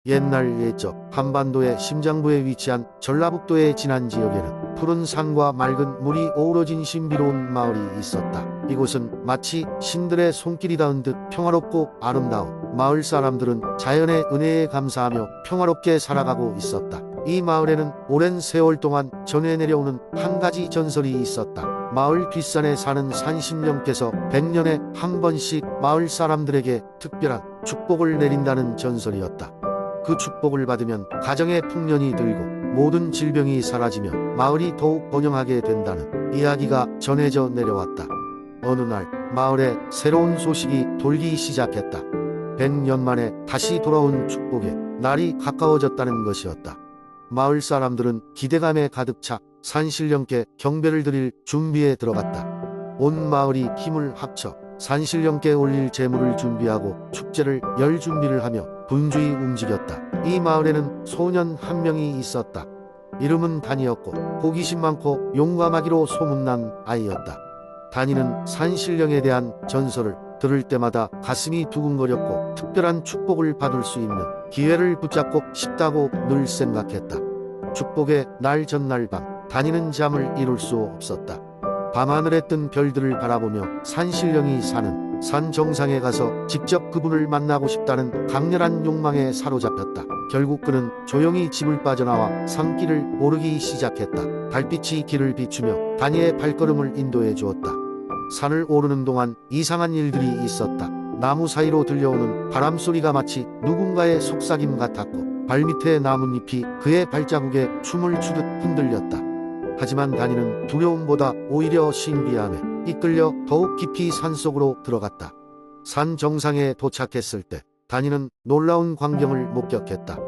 옛날 옛적 한반도의 심장부에 위치한 전라북도의 진안 지역에는 푸른 산과 맑은 물이 어우러진 신비로운 마을이 있었다. 이곳은 마치 신들의 손길이 닿은 듯 평화롭고 아름다워 마을 사람들은 자연의 은혜에 감사하며 평화롭게 살아가고 있었다. 이 마을에는 오랜 세월 동안 전해 내려오는 한 가지 전설이 있었다. 마을 뒷산에 사는 산신령께서 100년에 한 번씩 마을 사람들에게 특별한 축복을 내린다는 전설이었다. 그 축복을 받으면 가정에 풍년이 들고 모든 질병이 사라지며 마을이 더욱 번영하게 된다는 이야기가 전해져 내려왔다. 어느 날 마을에 새로운 소식이 돌기 시작했다. 100년 만에 다시 돌아온 축복의 날이 가까워졌다는 것이었다. 마을 사람들은 기대감에 가득 차 산신령께 경배를 드릴 준비에 들어갔다. 온 마을이 힘을 합쳐 산신령께 올릴 제물을 준비하고 축제를 열 준비를 하며 분주히 움직였다. 이 마을에는 소년 한 명이 있었다. 이름은 단이었고 호기심 많고 용감하기로 소문난 아이였다. 단이는 산신령에 대한 전설을 들을 때마다 가슴이 두근거렸고 특별한 축복을 받을 수 있는 기회를 붙잡고 싶다고 늘 생각했다. 축복의 날 전날 밤 단이는 잠을 이룰 수 없었다. 밤하늘에 뜬 별들을 바라보며 산신령이 사는 산 정상에 가서 직접 그분을 만나고 싶다는 강렬한 욕망에 사로잡혔다. 결국 그는 조용히 집을 빠져나와 산길을 오르기 시작했다. 달빛이 길을 비추며 단이의 발걸음을 인도해 주었다. 산을 오르는 동안 이상한 일들이 있었다. 나무 사이로 들려오는 바람소리가 마치 누군가의 속삭임 같았고 발밑의 나뭇잎이 그의 발자국에 춤을 추듯 흔들렸다. 하지만 단이는 두려움보다 오히려 신비함에 이끌려 더욱 깊이 산속으로 들어갔다. 산 정상에 도착했을 때 단이는 놀라운 광경을 목격했다.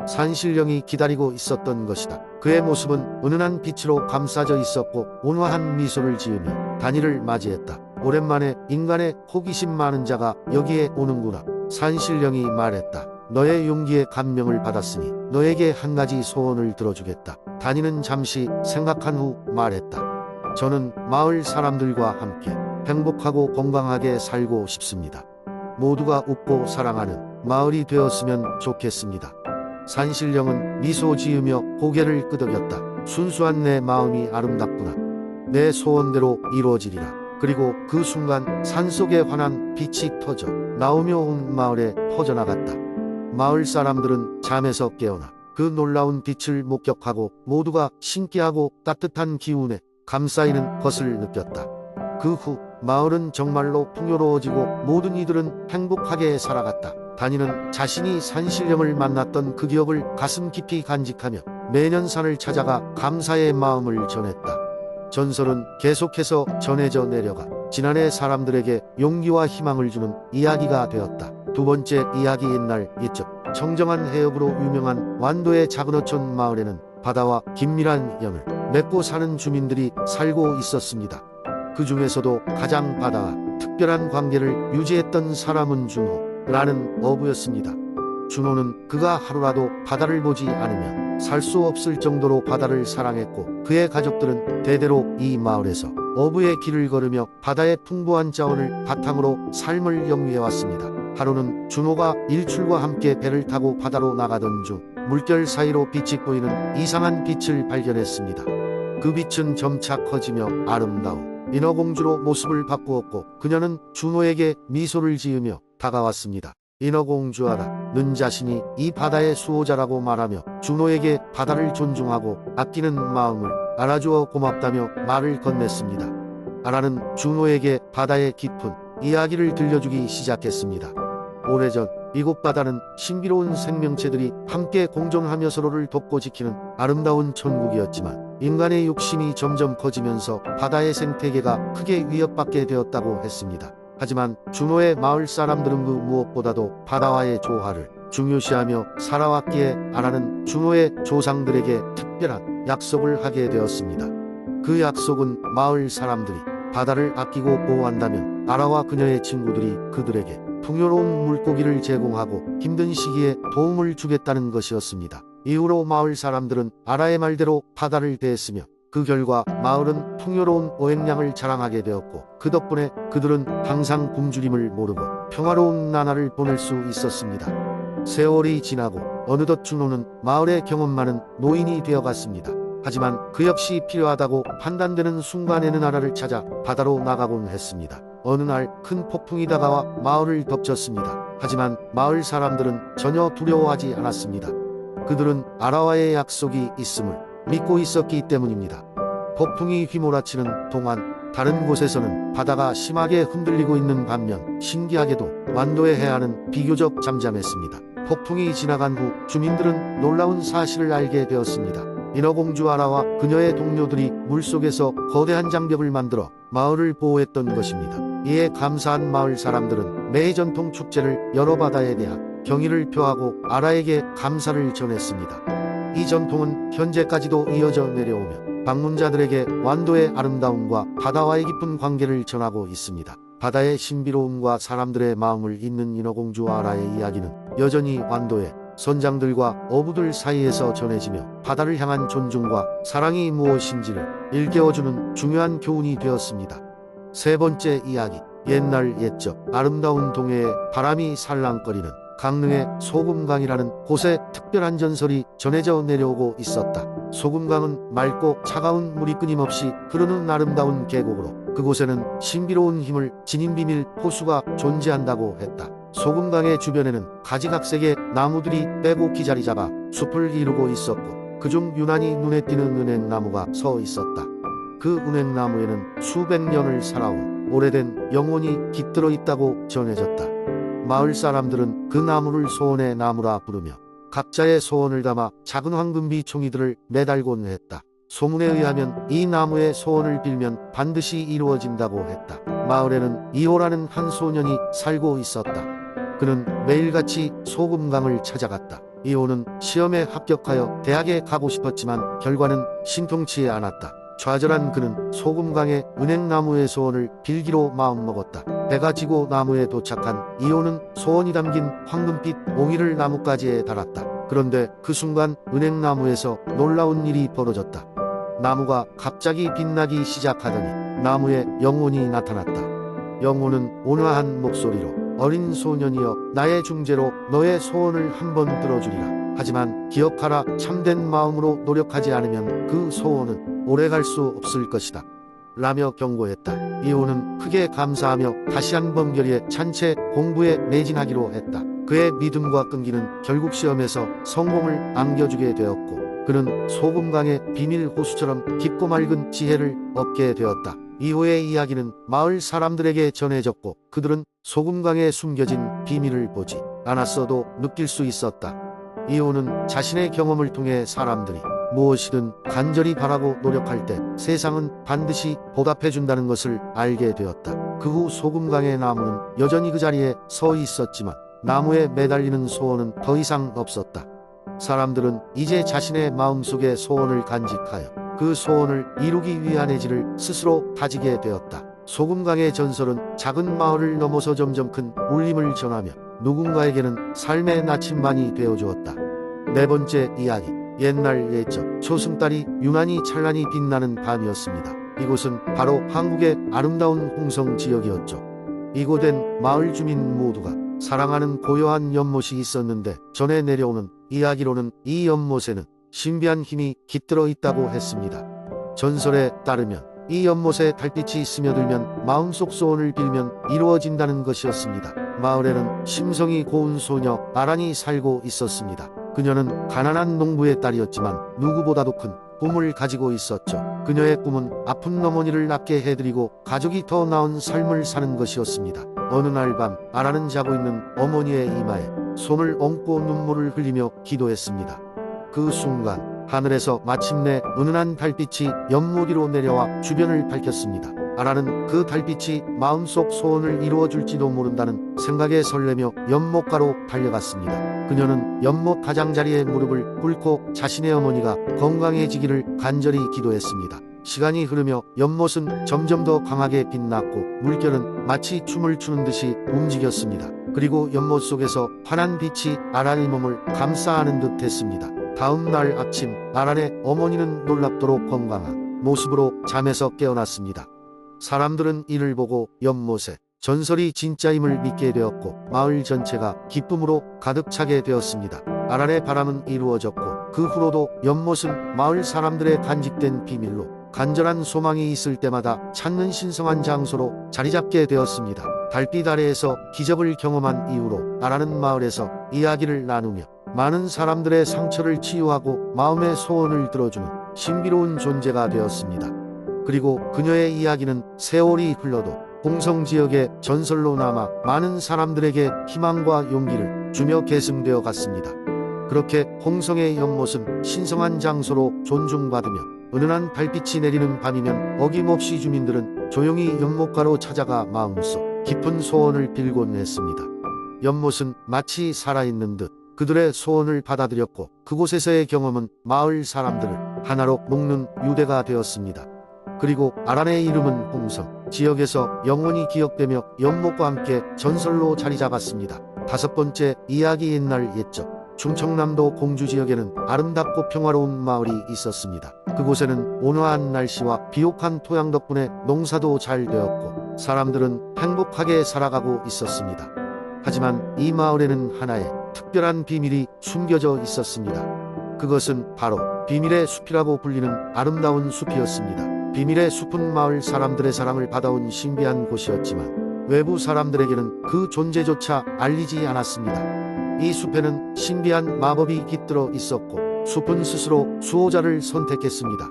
산신령이 기다리고 있었던 것이다. 그의 모습은 은은한 빛으로 감싸져 있었고 온화한 미소를 지으며 단이를 맞이했다. 오랜만에 인간의 호기심 많은 자가 여기에 오는구나. 산신령이 말했다. 너의 용기에 감명을 받았으니 너에게 한 가지 소원을 들어주겠다. 단이는 잠시 생각한 후 말했다. 저는 마을 사람들과 함께 행복하고 건강하게 살고 싶습니다. 모두가 웃고 사랑하는 마을이 되었으면 좋겠습니다. 산신령은 미소 지으며 고개를 끄덕였다. 순수한 내 마음이 아름답구나. 내 소원대로 이루어지리라. 그리고 그 순간 산속에 환한 빛이 터져 나오며 온 마을에 퍼져나갔다. 마을 사람들은 잠에서 깨어나 그 놀라운 빛을 목격하고 모두가 신기하고 따뜻한 기운에 감싸이는 것을 느꼈다. 그 후 마을은 정말로 풍요로워지고 모든 이들은 행복하게 살아갔다. 단이는 자신이 산신령을 만났던 그 기억을 가슴 깊이 간직하며 매년 산을 찾아가 감사의 마음을 전했다. 전설은 계속해서 전해져 내려가 지난해 사람들에게 용기와 희망을 주는 이야기가 되었다. 두 번째 이야기. 옛날 옛적 청정한 해역으로 유명한 완도의 작은 어촌 마을에는 바다와 긴밀한 연을 맺고 사는 주민들이 살고 있었습니다. 그 중에서도 가장 바다와 특별한 관계를 유지했던 사람은 준호라는 어부였습니다. 준호는 그가 하루라도 바다를 보지 않으면 살 수 없을 정도로 바다를 사랑했고 그의 가족들은 대대로 이 마을에서 어부의 길을 걸으며 바다의 풍부한 자원을 바탕으로 삶을 영위해왔습니다. 하루는 준호가 일출과 함께 배를 타고 바다로 나가던 중 물결 사이로 빛이 보이는 이상한 빛을 발견했습니다. 그 빛은 점차 커지며 아름다운 인어공주로 모습을 바꾸었고 그녀는 준호에게 미소를 지으며 다가왔습니다. 인어공주아라, 는 자신이 이 바다의 수호자라고 말하며 준호에게 바다를 존중하고 아끼는 마음을 알아주어 고맙다며 말을 건넸습니다. 아라는 준호에게 바다의 깊은 이야기를 들려주기 시작했습니다. 오래전 이곳 바다는 신비로운 생명체들이 함께 공존하며 서로를 돕고 지키는 아름다운 천국이었지만 인간의 욕심이 점점 커지면서 바다의 생태계가 크게 위협받게 되었다고 했습니다. 하지만 준호의 마을 사람들은 그 무엇보다도 바다와의 조화를 중요시하며 살아왔기에 아라는 준호의 조상들에게 특별한 약속을 하게 되었습니다. 그 약속은 마을 사람들이 바다를 아끼고 보호한다면 아라와 그녀의 친구들이 그들에게 풍요로운 물고기를 제공하고 힘든 시기에 도움을 주겠다는 것이었습니다. 이후로 마을 사람들은 아라의 말대로 바다를 대했으며 그 결과 마을은 풍요로운 어획량을 자랑하게 되었고 그 덕분에 그들은 항상 굶주림을 모르고 평화로운 나날을 보낼 수 있었습니다. 세월이 지나고 어느덧 준호는 마을의 경험 많은 노인이 되어갔습니다. 하지만 그 역시 필요하다고 판단되는 순간에는 나라를 찾아 바다로 나가곤 했습니다. 어느 날 큰 폭풍이 다가와 마을을 덮쳤습니다. 하지만 마을 사람들은 전혀 두려워하지 않았습니다. 그들은 아라와의 약속이 있음을 믿고 있었기 때문입니다. 폭풍이 휘몰아치는 동안 다른 곳에서는 바다가 심하게 흔들리고 있는 반면 신기하게도 완도의 해안은 비교적 잠잠했습니다. 폭풍이 지나간 후 주민들은 놀라운 사실을 알게 되었습니다. 인어공주 아라와 그녀의 동료들이 물속에서 거대한 장벽을 만들어 마을을 보호했던 것입니다. 이에 감사한 마을 사람들은 매해 전통 축제를 열어 바다에 대한 경의를 표하고 아라에게 감사를 전했습니다. 이 전통은 현재까지도 이어져 내려오며 방문자들에게 완도의 아름다움과 바다와의 깊은 관계를 전하고 있습니다. 바다의 신비로움과 사람들의 마음을 잇는 인어공주 아라의 이야기는 여전히 완도의 선장들과 어부들 사이에서 전해지며 바다를 향한 존중과 사랑이 무엇인지를 일깨워주는 중요한 교훈이 되었습니다. 세 번째 이야기. 옛날 옛적 아름다운 동해에 바람이 살랑거리는 강릉의 소금강이라는 곳에 특별한 전설이 전해져 내려오고 있었다. 소금강은 맑고 차가운 물이 끊임없이 흐르는 아름다운 계곡으로 그곳에는 신비로운 힘을 지닌 비밀 호수가 존재한다고 했다. 소금강의 주변에는 가지각색의 나무들이 빼곡히 자리 잡아 숲을 이루고 있었고 그중 유난히 눈에 띄는 은행나무가 서 있었다. 그 은행나무에는 수백 년을 살아온 오래된 영혼이 깃들어 있다고 전해졌다. 마을 사람들은 그 나무를 소원의 나무라 부르며 각자의 소원을 담아 작은 황금비 종이들을 매달곤 했다. 소문에 의하면 이 나무의 소원을 빌면 반드시 이루어진다고 했다. 마을에는 이호라는 한 소년이 살고 있었다. 그는 매일같이 소금강을 찾아갔다. 이호는 시험에 합격하여 대학에 가고 싶었지만 결과는 신통치 않았다. 좌절한 그는 소금강의 은행나무의 소원을 빌기로 마음먹었다. 배가 지고 나무에 도착한 이호는 소원이 담긴 황금빛 옹이를 나뭇가지에 달았다. 그런데 그 순간 은행나무에서 놀라운 일이 벌어졌다. 나무가 갑자기 빛나기 시작하더니 나무에 영혼이 나타났다. 영혼은 온화한 목소리로 어린 소년이여 나의 중재로 너의 소원을 한번 들어주리라. 하지만 기억하라, 참된 마음으로 노력하지 않으면 그 소원은 오래갈 수 없을 것이다 라며 경고했다. 이호는 크게 감사하며 다시 한번 결의에 찬채 공부에 매진하기로 했다. 그의 믿음과 끈기는 결국 시험에서 성공을 안겨주게 되었고 그는 소금강의 비밀 호수처럼 깊고 맑은 지혜를 얻게 되었다. 이호의 이야기는 마을 사람들에게 전해졌고 그들은 소금강에 숨겨진 비밀을 보지 않았어도 느낄 수 있었다. 이호는 자신의 경험을 통해 사람들이 무엇이든 간절히 바라고 노력할 때 세상은 반드시 보답해준다는 것을 알게 되었다. 그 후 소금강의 나무는 여전히 그 자리에 서 있었지만 나무에 매달리는 소원은 더 이상 없었다. 사람들은 이제 자신의 마음속의 소원을 간직하여 그 소원을 이루기 위한 의지를 스스로 다지게 되었다. 소금강의 전설은 작은 마을을 넘어서 점점 큰 울림을 전하며 누군가에게는 삶의 나침반이 되어주었다. 네 번째 이야기. 옛날 옛적 초승달이 유난히 찬란히 빛나는 밤이었습니다. 이곳은 바로 한국의 아름다운 홍성 지역이었죠. 이곳엔 마을 주민 모두가 사랑하는 고요한 연못이 있었는데 전해 내려오는 이야기로는 이 연못에는 신비한 힘이 깃들어 있다고 했습니다. 전설에 따르면 이 연못에 달빛이 스며들면 마음속 소원을 빌면 이루어진다는 것이었습니다. 마을에는 심성이 고운 소녀 아란이 살고 있었습니다. 그녀는 가난한 농부의 딸이었지만 누구보다도 큰 꿈을 가지고 있었죠. 그녀의 꿈은 아픈 어머니를 낫게 해드리고 가족이 더 나은 삶을 사는 것이었습니다. 어느 날 밤 아란은 자고 있는 어머니의 이마에 손을 얹고 눈물을 흘리며 기도했습니다. 그 순간 하늘에서 마침내 은은한 달빛이 연못 위로 내려와 주변을 밝혔습니다. 아란은 그 달빛이 마음속 소원을 이루어줄지도 모른다는 생각에 설레며 연못가로 달려갔습니다. 그녀는 연못 가장자리에 무릎을 꿇고 자신의 어머니가 건강해지기를 간절히 기도했습니다. 시간이 흐르며 연못은 점점 더 강하게 빛났고 물결은 마치 춤을 추는 듯이 움직였습니다. 그리고 연못 속에서 환한 빛이 아란의 몸을 감싸안은 듯 했습니다. 다음 날 아침 아란의 어머니는 놀랍도록 건강한 모습으로 잠에서 깨어났습니다. 사람들은 이를 보고 연못에 전설이 진짜임을 믿게 되었고 마을 전체가 기쁨으로 가득 차게 되었습니다. 아란의 바람은 이루어졌고 그 후로도 연못은 마을 사람들의 간직된 비밀로 간절한 소망이 있을 때마다 찾는 신성한 장소로 자리잡게 되었습니다. 달빛 아래에서 기적을 경험한 이후로 아란은 마을에서 이야기를 나누며 많은 사람들의 상처를 치유하고 마음의 소원을 들어주는 신비로운 존재가 되었습니다. 그리고 그녀의 이야기는 세월이 흘러도 홍성 지역의 전설로 남아 많은 사람들에게 희망과 용기를 주며 계승되어 갔습니다. 그렇게 홍성의 연못은 신성한 장소로 존중받으며 은은한 달빛이 내리는 밤이면 어김없이 주민들은 조용히 연못가로 찾아가 마음속 깊은 소원을 빌곤 했습니다. 연못은 마치 살아있는 듯 그들의 소원을 받아들였고 그곳에서의 경험은 마을 사람들을 하나로 묶는 유대가 되었습니다. 그리고 아란의 이름은 홍성 지역에서 영원히 기억되며 연못과 함께 전설로 자리 잡았습니다. 다섯 번째 이야기. 옛날 옛적 충청남도 공주 지역에는 아름답고 평화로운 마을이 있었습니다. 그곳에는 온화한 날씨와 비옥한 토양 덕분에 농사도 잘 되었고 사람들은 행복하게 살아가고 있었습니다. 하지만 이 마을에는 하나의 특별한 비밀이 숨겨져 있었습니다. 그것은 바로 비밀의 숲이라고 불리는 아름다운 숲이었습니다. 비밀의 숲은 마을 사람들의 사랑을 받아온 신비한 곳이었지만 외부 사람들에게는 그 존재조차 알리지 않았습니다. 이 숲에는 신비한 마법이 깃들어 있었고 숲은 스스로 수호자를 선택했습니다.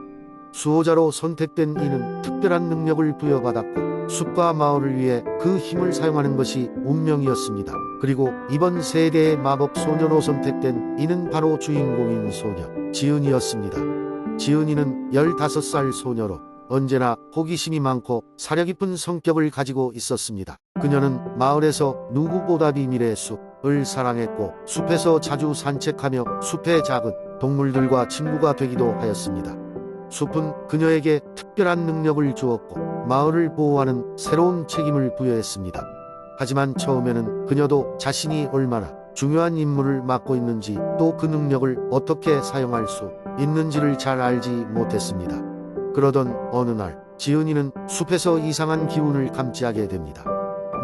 수호자로 선택된 이는 특별한 능력을 부여받았고 숲과 마을을 위해 그 힘을 사용하는 것이 운명이었습니다. 그리고 이번 세대의 마법 소녀로 선택된 이는 바로 주인공인 소녀 지은이었습니다. 지은이는 15살 소녀로 언제나 호기심이 많고 사려 깊은 성격을 가지고 있었습니다. 그녀는 마을에서 누구보다 비밀의 숲을 사랑했고 숲에서 자주 산책하며 숲의 작은 동물들과 친구가 되기도 하였습니다. 숲은 그녀에게 특별한 능력을 주었고 마을을 보호하는 새로운 책임을 부여했습니다. 하지만 처음에는 그녀도 자신이 얼마나 중요한 임무를 맡고 있는지 또 그 능력을 어떻게 사용할 수 있는지를 잘 알지 못했습니다. 그러던 어느 날 지은이는 숲에서 이상한 기운을 감지하게 됩니다.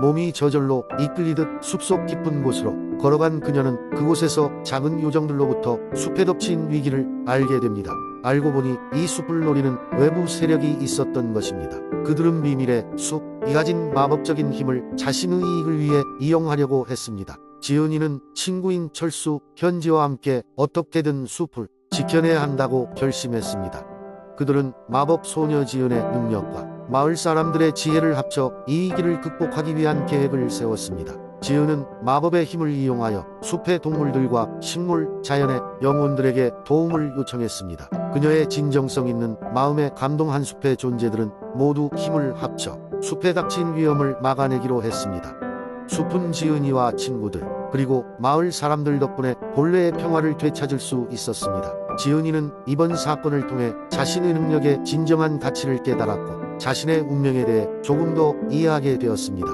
몸이 저절로 이끌리듯 숲속 깊은 곳으로 걸어간 그녀는 그곳에서 작은 요정들로부터 숲에 덮친 위기를 알게 됩니다. 알고 보니 이 숲을 노리는 외부 세력이 있었던 것입니다. 그들은 비밀의 숲이 가진 마법적인 힘을 자신의 이익을 위해 이용하려고 했습니다. 지은이는 친구인 철수, 현지와 함께 어떻게든 숲을 지켜내야 한다고 결심했습니다. 그들은 마법 소녀 지은의 능력과 마을 사람들의 지혜를 합쳐 이 위기를 극복하기 위한 계획을 세웠습니다. 지은은 마법의 힘을 이용하여 숲의 동물들과 식물, 자연의 영혼들에게 도움을 요청했습니다. 그녀의 진정성 있는 마음에 감동한 숲의 존재들은 모두 힘을 합쳐 숲에 닥친 위험을 막아내기로 했습니다. 숲은 지은이와 친구들 그리고 마을 사람들 덕분에 본래의 평화를 되찾을 수 있었습니다. 지은이는 이번 사건을 통해 자신의 능력의 진정한 가치를 깨달았고 자신의 운명에 대해 조금 더 이해하게 되었습니다.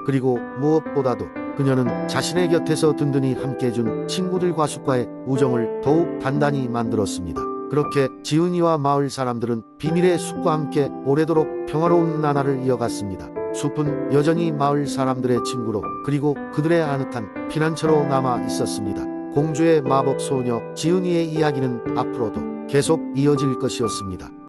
그리고 무엇보다도 그녀는 자신의 곁에서 든든히 함께해준 친구들과 숲과의 우정을 더욱 단단히 만들었습니다. 그렇게 지은이와 마을 사람들은 비밀의 숲과 함께 오래도록 평화로운 나날을 이어갔습니다. 숲은 여전히 마을 사람들의 친구로 그리고 그들의 아늑한 피난처로 남아 있었습니다. 공주의 마법 소녀 지은이의 이야기는 앞으로도 계속 이어질 것이었습니다.